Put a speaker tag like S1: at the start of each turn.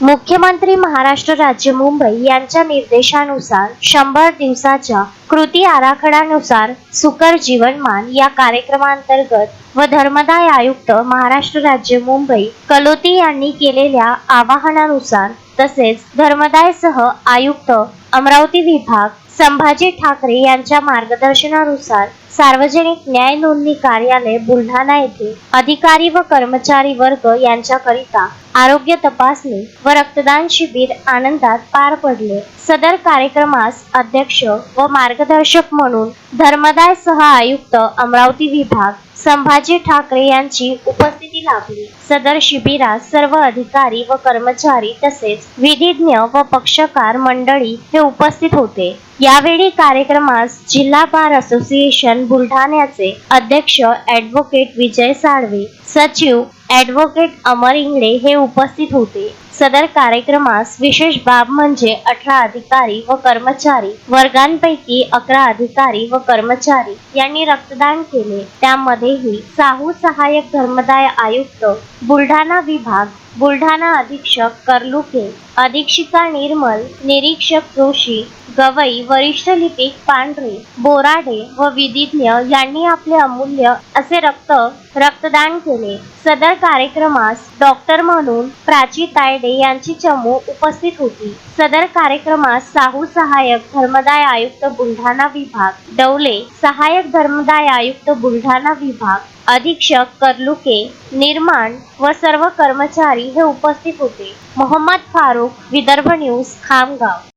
S1: मुख्यमंत्री महाराष्ट्र राज्य मुंबई यांच्या निर्देशानुसार 100 दिवसाच्या कृती आराखड्यानुसार सुकर जीवनमान या कार्यक्रमांतर्गत व धर्मदाय आयुक्त महाराष्ट्र राज्य मुंबई कलोती यांनी केलेल्या आवाहनानुसार तसेच धर्मदायसह आयुक्त अमरावती विभाग संभाजी ठाकरे यांच्या मार्गदर्शनानुसार सार्वजनिक न्याय नोंदणी कार्यालय बुलढाणा येथे अधिकारी व कर्मचारी वर्ग यांच्याकरिता आरोग्य तपासणी व रक्तदान शिबिर आनंदात पार पडले। सदर कार्यक्रमास अध्यक्ष व मार्गदर्शक म्हणून धर्मदायसह आयुक्त अमरावती विभाग संभाजी ठाकरे यांची उपस्थिती लाभली। सदर शिबिरात सर्व अधिकारी व कर्मचारी तसेच विधिज्ञ व पक्षकार मंडळी हे उपस्थित होते। यावेळी कार्यक्रमास जिल्हा बार असोसिएशन बुलढाण्याचे अध्यक्ष ॲडव्होकेट विजय साळवे, सचिव ॲडव्होकेट अमर इंगळे हे उपस्थित होते। सदर कार्यक्रमास विशेष बाब म्हणजे 18 अधिकारी व कर्मचारी वर्गांपैकी 11 अधिकारी व कर्मचारी यांनी रक्तदान केले। त्यामध्येही साहू सहाय्यक धर्मदाय आयुक्त बुलढाणा विभाग, बुलढाणा अधीक्षक कर्लुके, अधीक्षिका निर्मल, निरीक्षक जोशी, गवई, वरिष्ठ लिपिक पांढरे, बोराडे व विधिज्ञ यांनी आपले अमूल्य असे रक्तदान केले। सदर कार्यक्रमास डॉक्टर म्हणून प्राची तायडे यांची चमू उपस्थित होती। सदर कार्यक्रमास साहू सहाय्यक धर्मदाय आयुक्त बुलढाणा विभाग, डवले सहाय्यक धर्मदाय आयुक्त बुलढाणा विभाग, अधीक्षक कर्लुके, निर्माण व सर्व कर्मचारी हे उपस्थित होते। मोहम्मद फारूक, विदर्भ न्यूज, खामगाव।